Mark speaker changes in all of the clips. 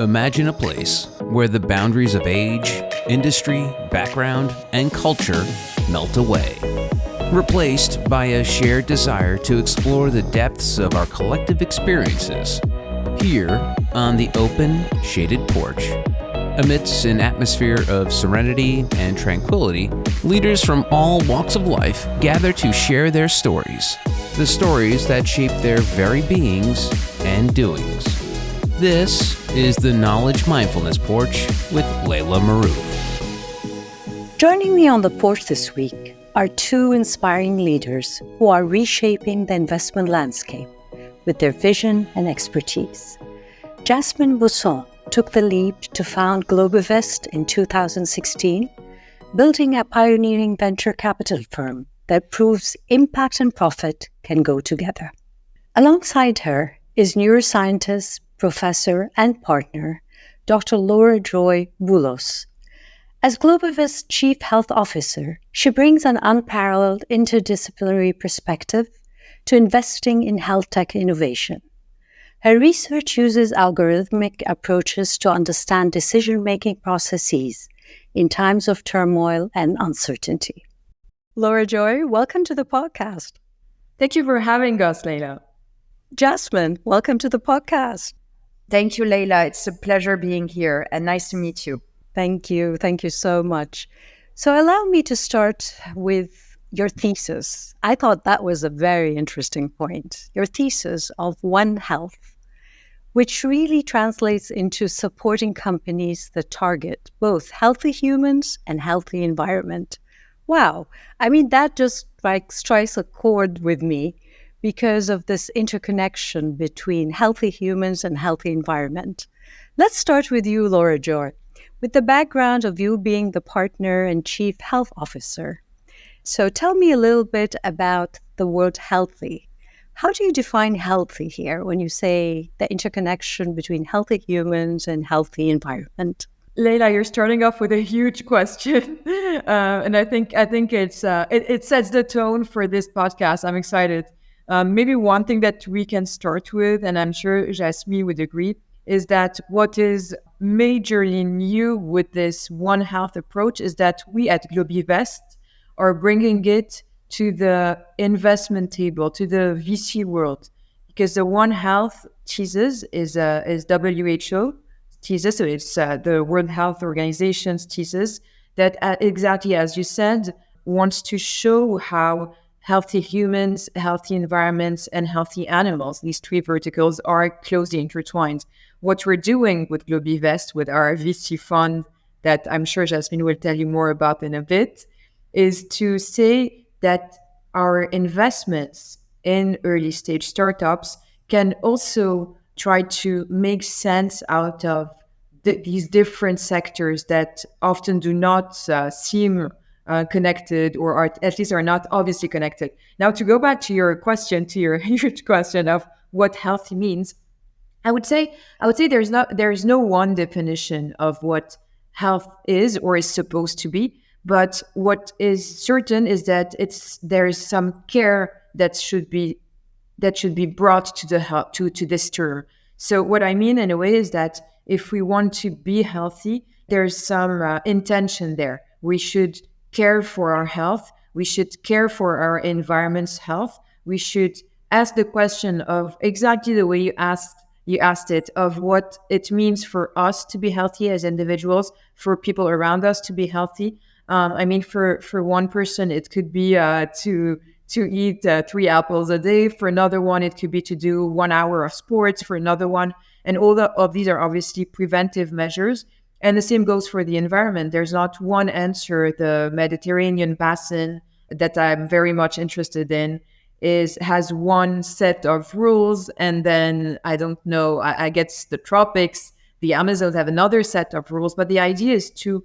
Speaker 1: Imagine a place where the boundaries of age, industry, background, and culture melt away, replaced by a shared desire to explore the depths of our collective experiences here on the open, shaded porch. Amidst an atmosphere of serenity and tranquility, leaders from all walks of life gather to share their stories, the stories that shape their very beings and doings. This is the Knowledge Mindfulness Porch with Laila Marouf.
Speaker 2: Joining me on the porch this week are two inspiring leaders who are reshaping the investment landscape with their vision and expertise. Jasmine Busson took the leap to found Globivest in 2016, building a pioneering venture capital firm that proves impact and profit can go together. Alongside her is neuroscientist, professor, and partner, Dr. Laila Boulos. As Globivest's Chief Health Officer, she brings an unparalleled interdisciplinary perspective to investing in health tech innovation. Her research uses algorithmic approaches to understand decision-making processes in times of turmoil and uncertainty. Laila Joy, welcome to the podcast.
Speaker 3: Thank you for having us, Laila.
Speaker 2: Jasmine, welcome to the podcast.
Speaker 4: Thank you, Laila. It's a pleasure being here and nice to meet you.
Speaker 2: Thank you. Thank you so much. So allow me to start with your thesis. I thought that was a very interesting point. Your thesis of One Health, which really translates into supporting companies that target both healthy humans and healthy environment. Wow. I mean, that just strikes a chord with me because of this interconnection between healthy humans and healthy environment. Let's start with you, Laila Joy, with the background of you being the partner and chief health officer. So tell me a little bit about the word healthy. How do you define healthy here when you say the interconnection between healthy humans and healthy environment?
Speaker 3: Laila, you're starting off with a huge question, and I think it sets the tone for this podcast. I'm excited. Maybe one thing that we can start with, and I'm sure Jasmine would agree, is that what is majorly new with this One Health approach is that we at Globivest are bringing it to the investment table, to the VC world, because the One Health thesis is WHO thesis, so it's the World Health Organization's thesis that exactly as you said, wants to show how healthy humans, healthy environments, and healthy animals, these three verticals, are closely intertwined. What we're doing with Globivest, with our VC fund, that I'm sure Jasmine will tell you more about in a bit, is to say that our investments in early stage startups can also try to make sense out of these different sectors that often do not seem connected, or at least are not obviously connected. Now, to go back to your question, to your huge question of what healthy means, I would say there is no one definition of what health is or is supposed to be. But what is certain is that there is some care that should be brought to this term. So what I mean in a way is that if we want to be healthy, there's some intention there. We should care for our health. We should care for our environment's health. We should ask the question of exactly the way you asked it, of what it means for us to be healthy as individuals, for people around us to be healthy. I mean, for one person, it could be to eat 3 apples a day. For another one, it could be to do 1 hour of sports. For another one, and all of these are obviously preventive measures. And the same goes for the environment. There's not one answer. The Mediterranean basin that I'm very much interested in has one set of rules, and then I don't know, I guess the tropics, the Amazons have another set of rules. But the idea is to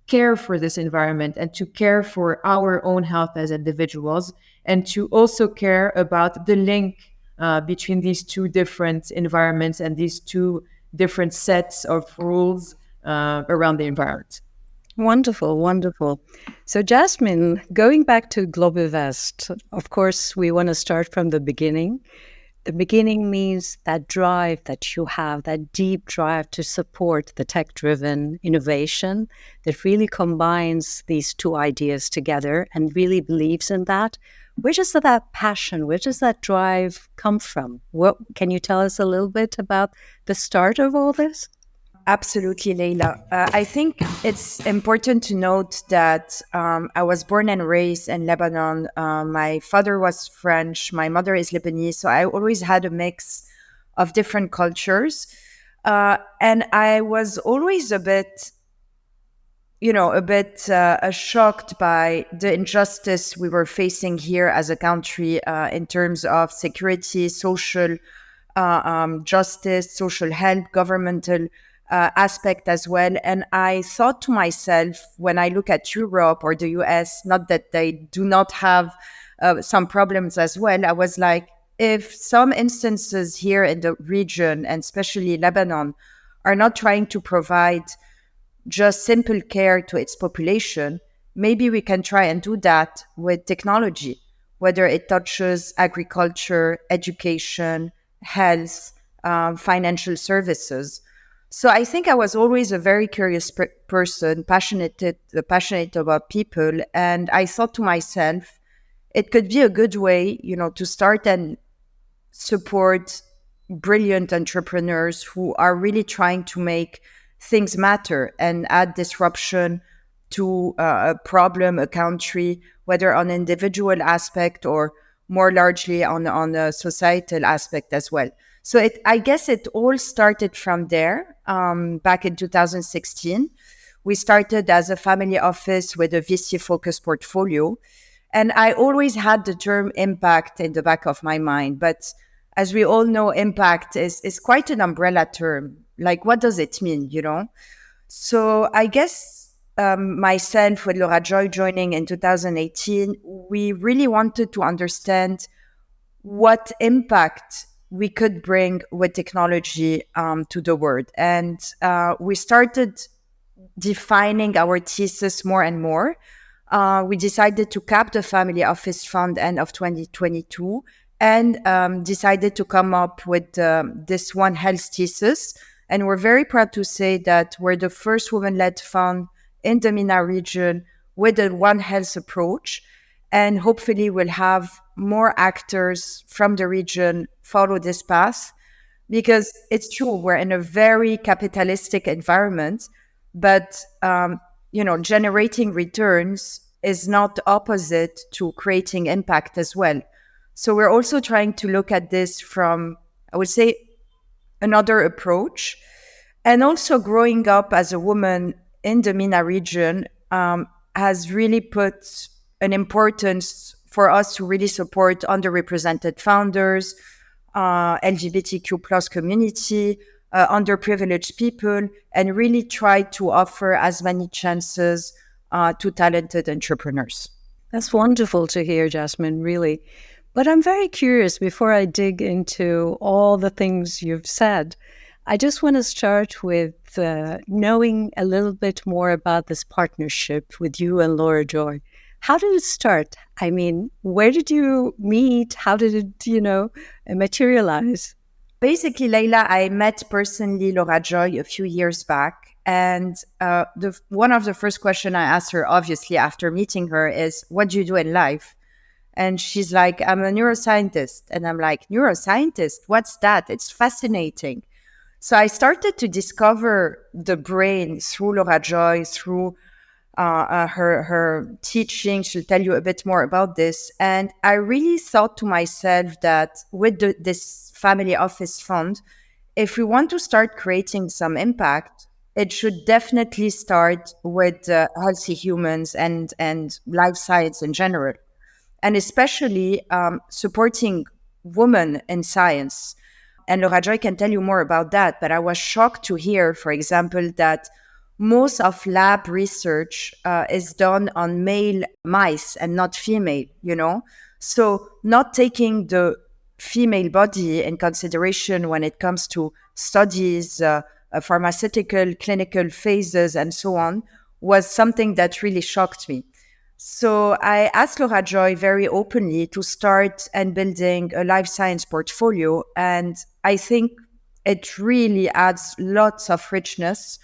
Speaker 3: care for this environment and to care for our own health as individuals, and to also care about the link between these two different environments and these two different sets of rules around the environment.
Speaker 2: Wonderful, wonderful. So Jasmine, going back to Globivest, of course, we want to start from the beginning. The beginning means that drive that you have, that deep drive to support the tech-driven innovation that really combines these two ideas together and really believes in that. Where does that passion, where does that drive come from? What can you tell us a little bit about the start of all this?
Speaker 4: Absolutely, Laila. I think it's important to note that I was born and raised in Lebanon. My father was French, my mother is Lebanese, so I always had a mix of different cultures. And I was always a bit shocked by the injustice we were facing here as a country in terms of security, social justice, social help, governmental aspect as well. And I thought to myself, when I look at Europe or the US, not that they do not have some problems as well, I was like, if some instances here in the region, and especially Lebanon, are not trying to provide just simple care to its population, maybe we can try and do that with technology, whether it touches agriculture, education, health, financial services. So I think I was always a very curious person, passionate about people. And I thought to myself, it could be a good way, to start and support brilliant entrepreneurs who are really trying to make things matter and add disruption to a problem, a country, whether on an individual aspect or more largely on a societal aspect as well. So I guess it all started from there. Back in 2016, we started as a family office with a VC-focused portfolio. And I always had the term impact in the back of my mind. But as we all know, impact is quite an umbrella term. Like, what does it mean, So I guess myself with Laura Joy joining in 2018, we really wanted to understand what impact we could bring with technology to the world. And we started defining our thesis more and more. We decided to cap the family office fund end of 2022 and decided to come up with this One Health thesis. And we're very proud to say that we're the first women-led fund in the MENA region with a One Health approach. And hopefully we'll have more actors from the region follow this path, because it's true, we're in a very capitalistic environment, but generating returns is not opposite to creating impact as well. So we're also trying to look at this from, I would say, another approach. And also growing up as a woman in the MENA region has really put an importance for us to really support underrepresented founders, LGBTQ plus community, underprivileged people, and really try to offer as many chances to talented entrepreneurs.
Speaker 2: That's wonderful to hear, Jasmine, really. But I'm very curious, before I dig into all the things you've said, I just want to start with knowing a little bit more about this partnership with you and Laura Joy. How did it start? I mean, where did you meet? How did it, materialize?
Speaker 4: Basically, Laila, I met personally Laura Joy a few years back. And one of the first questions I asked her, obviously, after meeting her is, what do you do in life? And she's like, I'm a neuroscientist. And I'm like, neuroscientist? What's that? It's fascinating. So I started to discover the brain through Laura Joy, through her teaching. She'll tell you a bit more about this. And I really thought to myself that with this family office fund, if we want to start creating some impact, it should definitely start with healthy humans and life science in general, and especially supporting women in science. And Laura Joy can tell you more about that. But I was shocked to hear, for example, that most of lab research is done on male mice and not female, So not taking the female body in consideration when it comes to studies, pharmaceutical, clinical phases, and so on, was something that really shocked me. So I asked Laura Joy very openly to start and building a life science portfolio. And I think it really adds lots of richness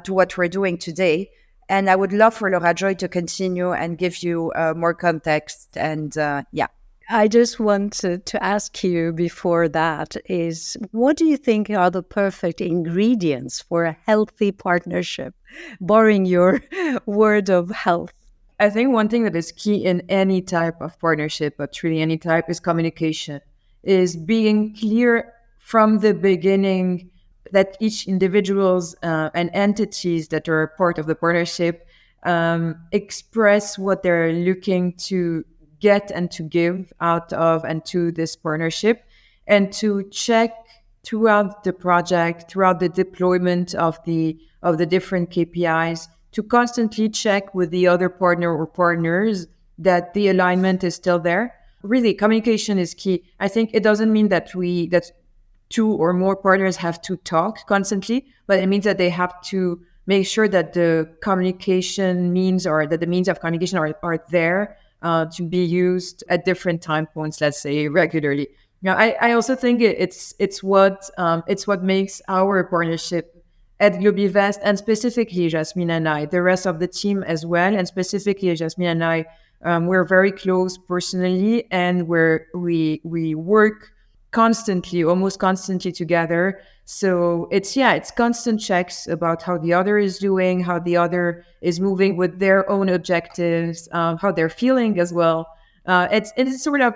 Speaker 4: to what we're doing today. And I would love for Laura Joy to continue and give you more context. And yeah.
Speaker 2: I just wanted to ask you before that is what do you think are the perfect ingredients for a healthy partnership, borrowing your word of health?
Speaker 3: I think one thing that is key in any type of partnership, but truly any type, is communication, is being clear from the beginning that each individuals and entities that are part of the partnership express what they're looking to get and to give out of and to this partnership, and to check throughout the project, throughout the deployment of the different KPIs, to constantly check with the other partner or partners that the alignment is still there. Really, communication is key. I think it doesn't mean that two or more partners have to talk constantly, but it means that they have to make sure that the communication means, or that the means of communication are there to be used at different time points, let's say regularly. Now, I also think it's what makes our partnership at Globivest, and specifically Jasmine and I, the rest of the team as well, and specifically Jasmine and I, we're very close personally, and we work constantly, almost constantly together. So it's constant checks about how the other is doing, how the other is moving with their own objectives, how they're feeling as well. It's sort of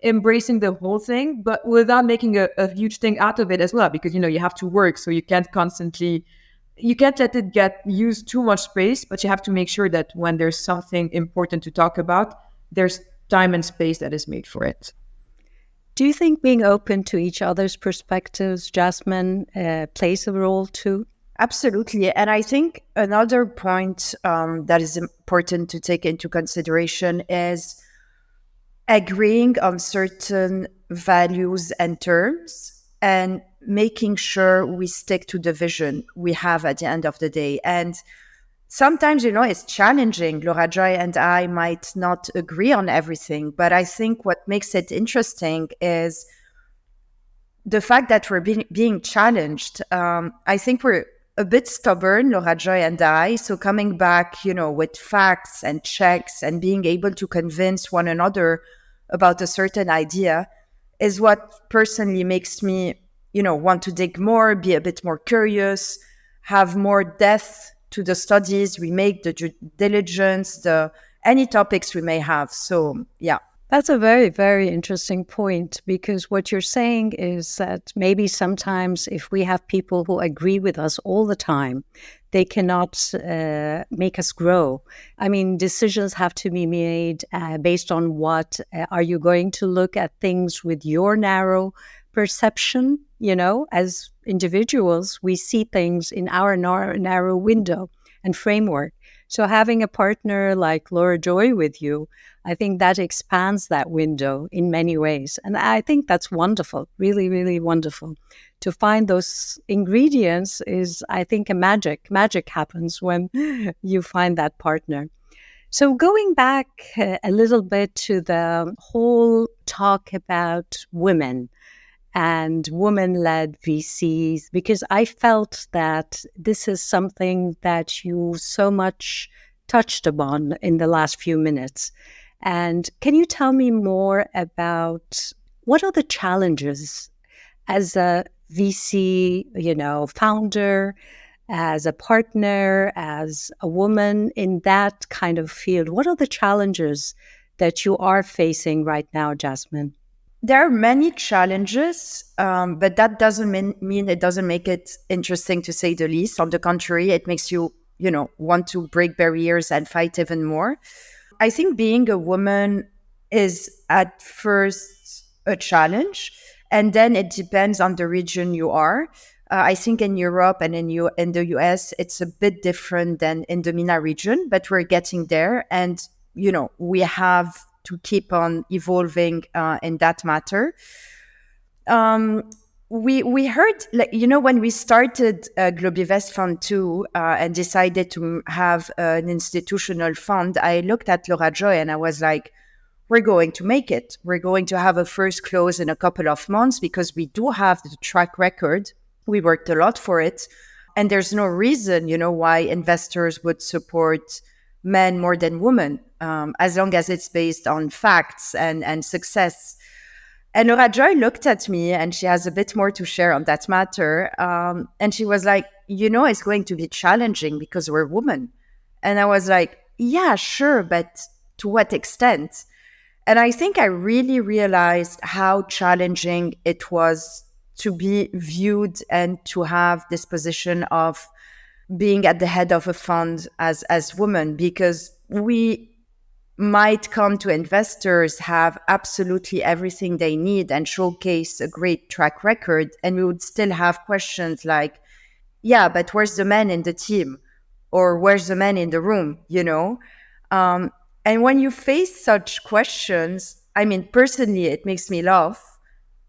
Speaker 3: embracing the whole thing, but without making a huge thing out of it as well, because you have to work, so you can't let it get use too much space, but you have to make sure that when there's something important to talk about, there's time and space that is made for it.
Speaker 2: Do you think being open to each other's perspectives, Jasmine, plays a role too?
Speaker 4: Absolutely. And I think another point that is important to take into consideration is agreeing on certain values and terms and making sure we stick to the vision we have at the end of the day. And sometimes, it's challenging. Laura Joy and I might not agree on everything, but I think what makes it interesting is the fact that we're being challenged. I think we're a bit stubborn, Laura Joy and I. So coming back, with facts and checks and being able to convince one another about a certain idea is what personally makes me, want to dig more, be a bit more curious, have more depth to the studies we make, the due diligence, any topics we may have. So, yeah.
Speaker 2: That's a very, very interesting point, because what you're saying is that maybe sometimes if we have people who agree with us all the time, they cannot make us grow. I mean, decisions have to be made based on what are you going to look at things with your narrow perception. As individuals, we see things in our narrow window and framework. So having a partner like Laura Joy with you, I think that expands that window in many ways. And I think that's wonderful, really, really wonderful. To find those ingredients is, I think, a magic. Magic happens when you find that partner. So going back a little bit to the whole talk about women and women-led VCs, because I felt that this is something that you so much touched upon in the last few minutes. And can you tell me more about what are the challenges as a VC, founder, as a partner, as a woman in that kind of field? What are the challenges that you are facing right now, Jasmine?
Speaker 4: There are many challenges, but that doesn't mean it doesn't make it interesting, to say the least. On the contrary, it makes you, want to break barriers and fight even more. I think being a woman is at first a challenge, and then it depends on the region you are. I think in Europe and in the US, it's a bit different than in the MENA region, but we're getting there. And, we have to keep on evolving in that matter. we heard, like, when we started Globivest Fund 2 and decided to have an institutional fund, I looked at Laura Joy and I was like, we're going to make it. We're going to have a first close in a couple of months because we do have the track record. We worked a lot for it. And there's no reason, why investors would support men more than women, as long as it's based on facts and success. And Laura Joy looked at me and she has a bit more to share on that matter. And she was like, it's going to be challenging because we're women. And I was like, yeah, sure, but to what extent? And I think I really realized how challenging it was to be viewed and to have this position of being at the head of a fund as women, because we might come to investors, have absolutely everything they need and showcase a great track record. And we would still have questions like, yeah, but where's the man in the team? Or where's the man in the room, And when you face such questions, personally, it makes me laugh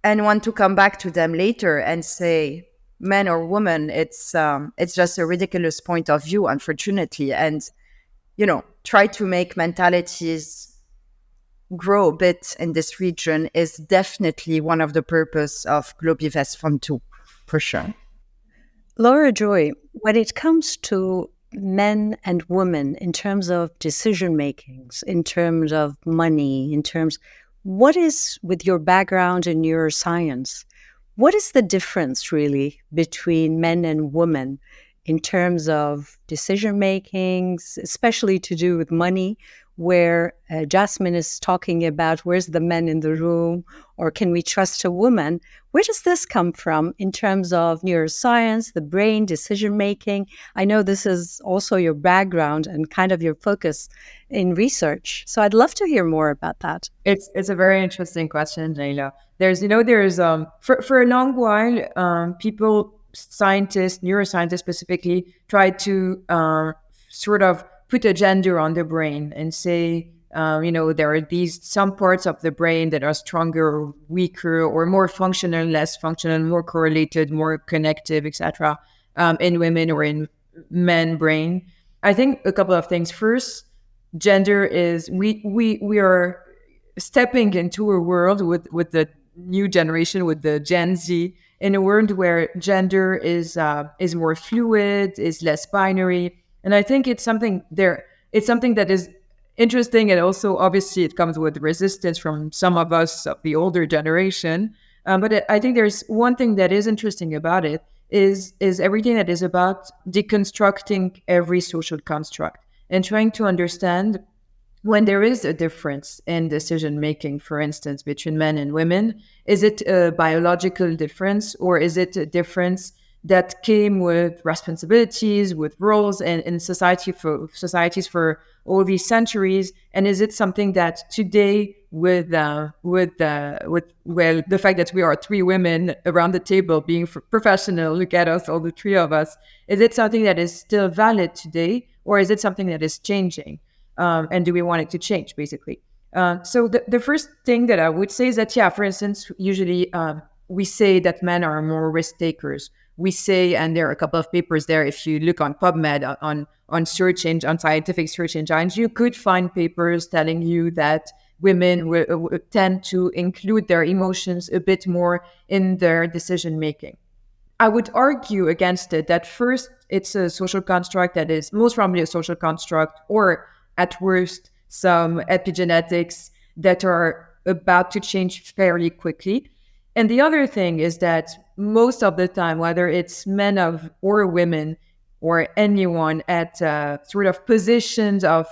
Speaker 4: and want to come back to them later and say, man or woman, it's just a ridiculous point of view, unfortunately. And, try to make mentalities grow a bit in this region is definitely one of the purpose of Globivest Fund 2, for sure.
Speaker 2: Laura Joy, when it comes to men and women in terms of decision makings, in terms of money, what is, with your background in neuroscience, what is the difference really between men and women in terms of decision makings, especially to do with money, where Jasmine is talking about where's the men in the room, or can we trust a woman? Where does this come from in terms of neuroscience, the brain, decision making? I know this is also your background and kind of your focus in research. So I'd love to hear more about that.
Speaker 3: It's a very interesting question, Laila. There's for a long while, people, scientists, neuroscientists specifically, try to sort of put a gender on the brain and say, there are some parts of the brain that are stronger or weaker, or more functional, less functional, more correlated, more connective, etc. In women or in men brain. I think a couple of things. First, gender is we are stepping into a world with the new generation, with the Gen Z, in a world where gender is more fluid, is less binary. And I think it's something that is interesting, and also obviously it comes with resistance from some of us of the older generation. But I think there's one thing that is interesting about it is everything that is about deconstructing every social construct and trying to understand when there is a difference in decision making, for instance, between men and women. Is it a biological difference, or is it a difference that came with responsibilities, with roles, and in societies for all these centuries? And is it something that today, with the fact that we are three women around the table being professional, look at us, all the three of us, is it something that is still valid today, or is it something that is changing? And do we want it to change, basically? So the first thing that I would say is that, for instance, usually we say that men are more risk takers. We say, and there are a couple of papers there, if you look on PubMed, on scientific search engines, you could find papers telling you that women tend to include their emotions a bit more in their decision making. I would argue against it that first, it's a social construct that is most probably a social construct, or at worst, some epigenetics that are about to change fairly quickly. And the other thing is that most of the time, whether it's men or women or anyone at sort of positions of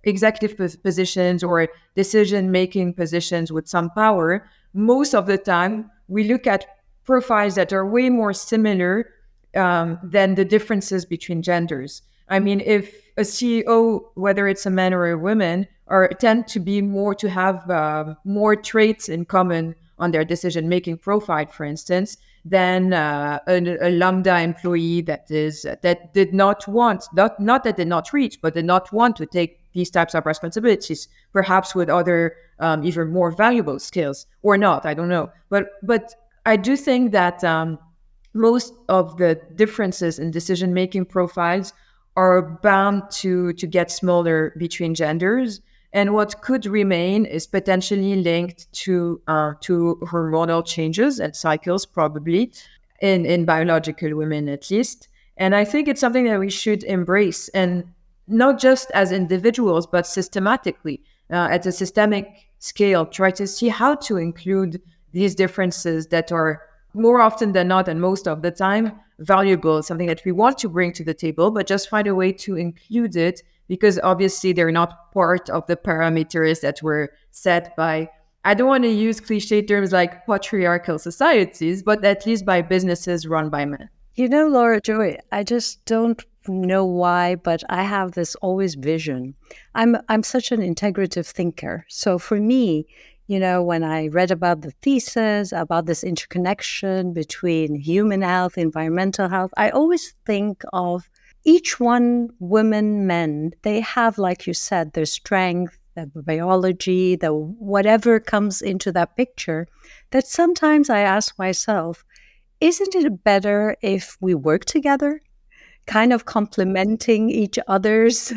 Speaker 3: executive positions or decision-making positions with some power, most of the time we look at profiles that are way more similar than the differences between genders. I mean, if a CEO, whether it's a man or a woman, tend to have more traits in common on their decision-making profile, for instance, than a Lambda employee that did not want, not that did not reach, but did not want to take these types of responsibilities, perhaps with other even more valuable skills, or not, I don't know. But I do think that most of the differences in decision-making profiles are bound to get smaller between genders. And what could remain is potentially linked to hormonal changes and cycles, probably in biological women at least. And I think it's something that we should embrace, and not just as individuals, but systematically at a systemic scale, try to see how to include these differences that are more often than not, and most of the time, valuable, something that we want to bring to the table, but just find a way to include it, because obviously they're not part of the parameters that were set by, I don't want to use cliche terms like patriarchal societies, but at least by businesses run by men.
Speaker 2: You know, Laura Joy, I just don't know why, but I have this always vision. I'm such an integrative thinker. So for me, you know, when I read about the thesis, about this interconnection between human health, environmental health, I always think of each one, women, men, they have, like you said, their strength, the biology, the whatever comes into that picture, that sometimes I ask myself, isn't it better if we work together, kind of complementing each other's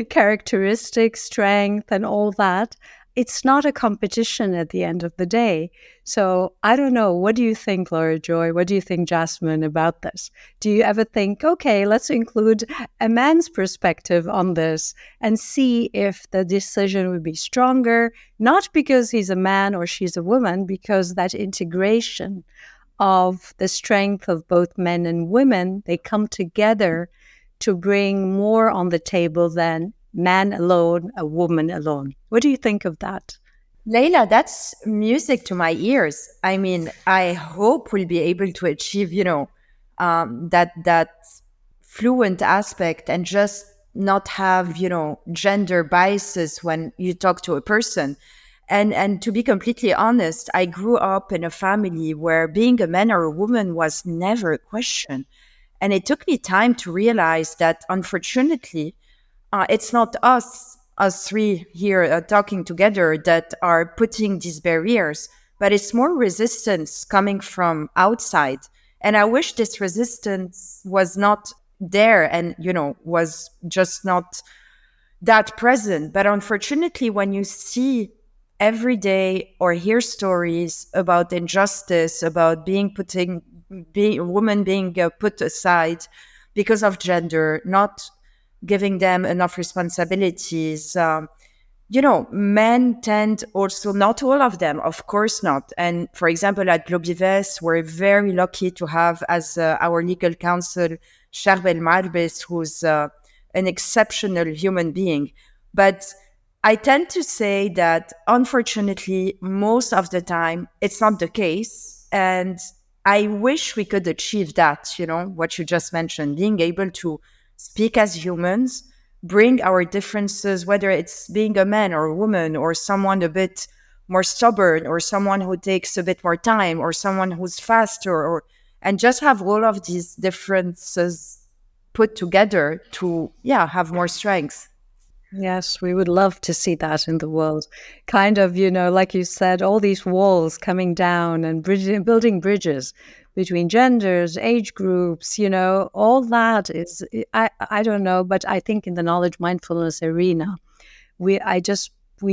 Speaker 2: characteristics, strength, and all that? It's not a competition at the end of the day. So I don't know. What do you think, Laura Joy? What do you think, Jasmine, about this? Do you ever think, okay, let's include a man's perspective on this and see if the decision would be stronger, not because he's a man or she's a woman, because that integration of the strength of both men and women, they come together to bring more on the table than man alone, a woman alone. What do you think of that?
Speaker 4: Laila, that's music to my ears. I mean, I hope we'll be able to achieve, that fluent aspect, and just not have, gender biases when you talk to a person. And to be completely honest, I grew up in a family where being a man or a woman was never a question. And it took me time to realize that, unfortunately, it's not us three here talking together that are putting these barriers, but it's more resistance coming from outside. And I wish this resistance was not there and, was just not that present. But unfortunately, when you see every day or hear stories about injustice, about women being put aside because of gender, not giving them enough responsibilities. Men tend also, not all of them, of course not. And for example, at Globivest, we're very lucky to have as our legal counsel, Laila Marouf, who's an exceptional human being. But I tend to say that, unfortunately, most of the time, it's not the case. And I wish we could achieve that, what you just mentioned, being able to speak as humans, bring our differences, whether it's being a man or a woman, or someone a bit more stubborn, or someone who takes a bit more time, or someone who's faster, and just have all of these differences put together to, have more strength.
Speaker 2: Yes, we would love to see that in the world. Kind of, like you said, all these walls coming down and building bridges between genders, age groups, all that is, I don't know, but I think in the knowledge mindfulness arena, we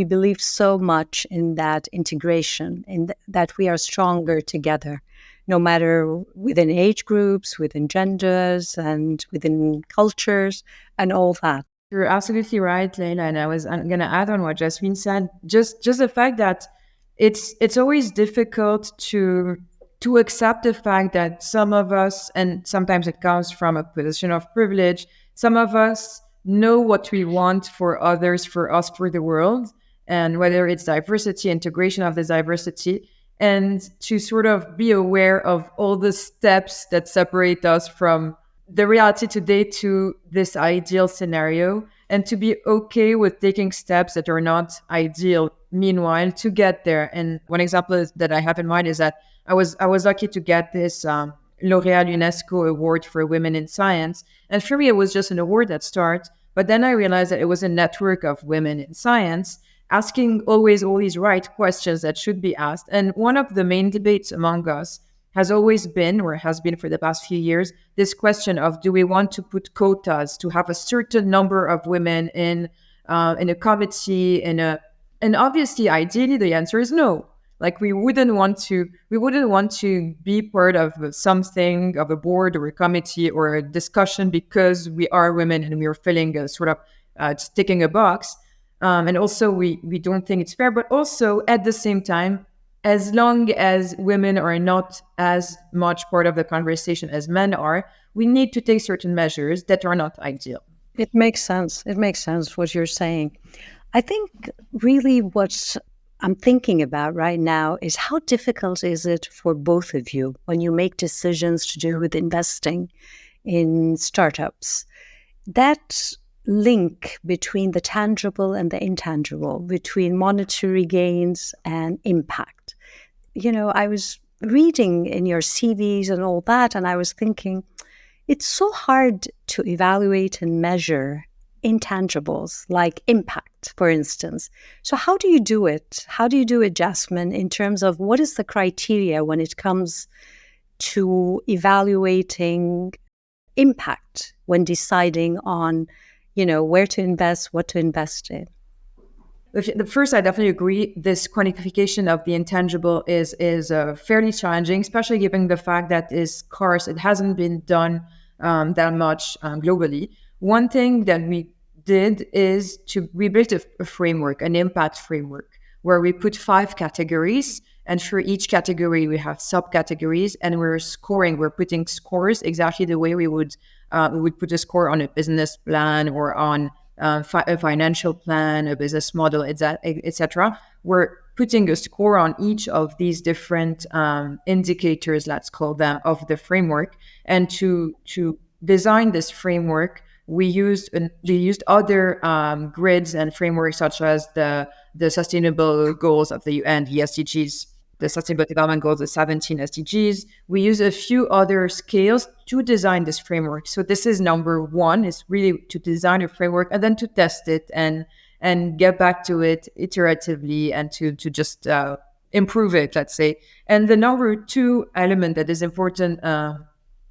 Speaker 2: believe so much in that integration, that we are stronger together, no matter within age groups, within genders, and within cultures, and all that.
Speaker 3: You're absolutely right, Laila. And I'm going to add on what Jasmine said. Just the fact that it's always difficult to accept the fact that some of us, and sometimes it comes from a position of privilege, some of us know what we want for others, for us, for the world, and whether it's diversity, integration of this diversity, and to sort of be aware of all the steps that separate us from the reality today to this ideal scenario, and to be okay with taking steps that are not ideal meanwhile to get there. And one example that I have in mind is that I was lucky to get this L'Oréal UNESCO award for women in science. And for me, it was just an award at start. But then I realized that it was a network of women in science asking always all these right questions that should be asked. And one of the main debates among us has always been, or has been for the past few years, this question of, do we want to put quotas to have a certain number of women in a committee, and obviously, ideally, the answer is no. Like we wouldn't want to be part of something, of a board or a committee or a discussion because we are women and we are filling a sort of just ticking a box. And also we don't think it's fair, but also at the same time, as long as women are not as much part of the conversation as men are, we need to take certain measures that are not ideal.
Speaker 2: It makes sense. It makes sense what you're saying. I think really what I'm thinking about right now is how difficult is it for both of you when you make decisions to do with investing in startups? That link between the tangible and the intangible, between monetary gains and impact. You know, I was reading in your CVs and all that, and I was thinking, it's so hard to evaluate and measure intangibles like impact, for instance. So how do you do it? How do you do it, Jasmine, in terms of what is the criteria when it comes to evaluating impact when deciding on, you know, where to invest, what to invest in?
Speaker 3: The first, I definitely agree. This quantification of the intangible is fairly challenging, especially given the fact that it's scarce. It hasn't been done that much globally. One thing that we did is we built a framework, an impact framework, where we put 5 categories, and for each category we have subcategories, and we're putting scores exactly the way we would put a score on a business plan or on a financial plan, a business model, etc. We're putting a score on each of these different indicators, let's call them, of the framework. And to design this framework, we used other grids and frameworks such as the sustainable goals of the UN, the SDGs, the Sustainable Development Goals, the 17 SDGs. We use a few other scales to design this framework. So this is number one, is really to design a framework and then to test it and get back to it iteratively and to just improve it, let's say. And the number 2 element that is important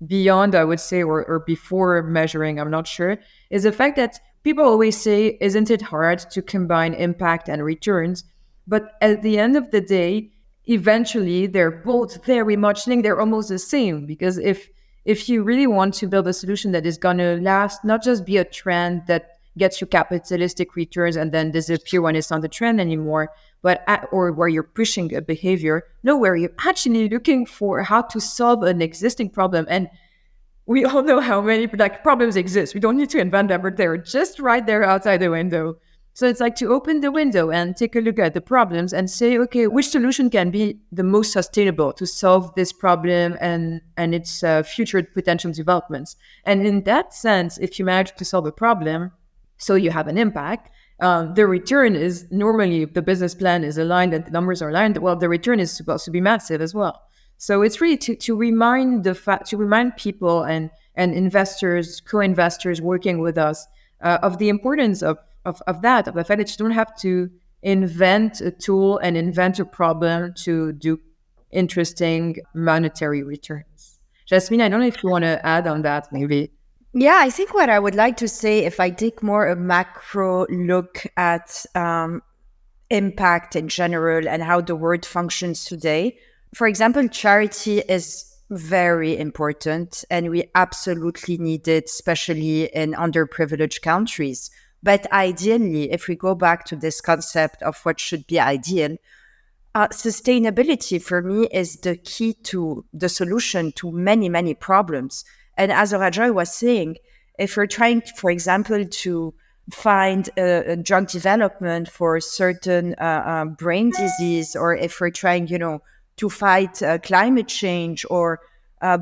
Speaker 3: beyond, I would say, or before measuring, I'm not sure, is the fact that people always say, isn't it hard to combine impact and returns? But at the end of the day, eventually they're both very much linked. They're almost the same, because if you really want to build a solution that is going to last, not just be a trend that gets you capitalistic returns and then disappear when it's not the trend anymore, or where you're pushing a behavior, no, where you're actually looking for how to solve an existing problem. And we all know how many problems exist. We don't need to invent them, but they're just right there outside the window. So it's like to open the window and take a look at the problems and say, okay, which solution can be the most sustainable to solve this problem and its future potential developments. And in that sense, if you manage to solve a problem, so you have an impact, the return is normally, if the business plan is aligned and the numbers are aligned, well, the return is supposed to be massive as well. So it's really to remind people and investors, co-investors working with us of the importance of the fact that you don't have to invent a tool and invent a problem to do interesting monetary returns. Jasmine, I don't know if you want to add on that, maybe.
Speaker 4: Yeah, I think what I would like to say, if I take more a macro look at impact in general and how the world functions today, for example, charity is very important and we absolutely need it, especially in underprivileged countries. But ideally, if we go back to this concept of what should be ideal, sustainability for me is the key to the solution to many, many problems. And as Rajoy was saying, if we're trying, for example, to find a drug development for certain brain disease, or if we're trying, to fight climate change or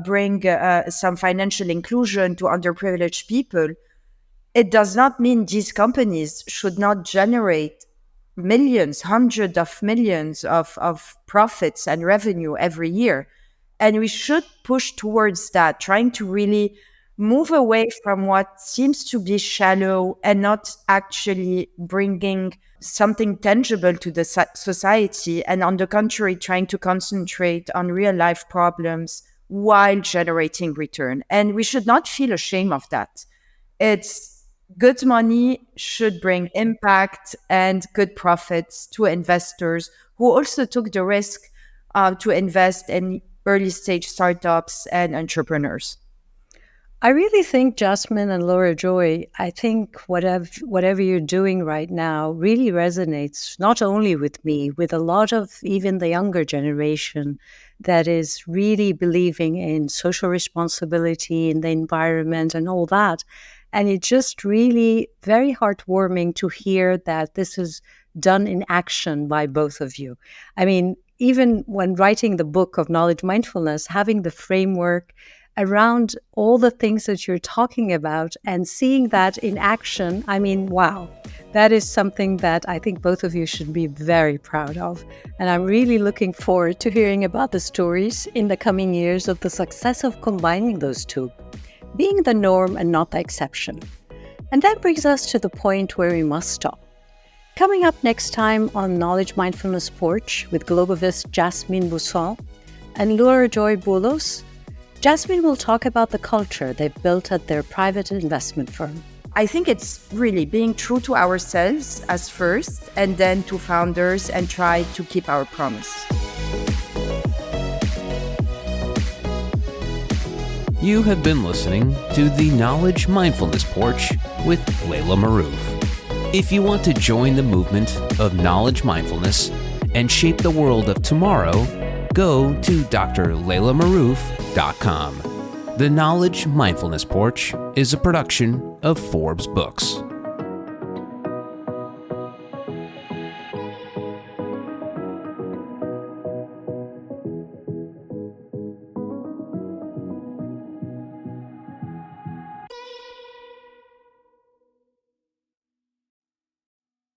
Speaker 4: bring some financial inclusion to underprivileged people, it does not mean these companies should not generate millions, hundreds of millions of profits and revenue every year. And we should push towards that, trying to really move away from what seems to be shallow and not actually bringing something tangible to the society, and on the contrary, trying to concentrate on real life problems while generating return. And we should not feel ashamed of that. It's good money should bring impact and good profits to investors who also took the risk to invest in early stage startups and entrepreneurs.
Speaker 2: I really think, Jasmine and Laura Joy, I think whatever you're doing right now really resonates not only with me, with a lot of even the younger generation that is really believing in social responsibility in the environment and all that. And it's just really very heartwarming to hear that this is done in action by both of you. I mean, even when writing the book of Knowledge Mindfulness, having the framework around all the things that you're talking about and seeing that in action, I mean, wow, that is something that I think both of you should be very proud of. And I'm really looking forward to hearing about the stories in the coming years of the success of combining those two, being the norm and not the exception. And that brings us to the point where we must stop. Coming up next time on Knowledge Mindfulness Porch with Globivest Jasmine Busson and Laura Joy Boulos, Jasmine will talk about the culture they've built at their private investment firm.
Speaker 4: I think it's really being true to ourselves as first, and then to founders, and try to keep our promise.
Speaker 1: You have been listening to the Knowledge Mindfulness Porch with Laila Marouf. If you want to join the movement of knowledge mindfulness and shape the world of tomorrow, go to drlailamarouf.com. The Knowledge Mindfulness Porch is a production of Forbes Books.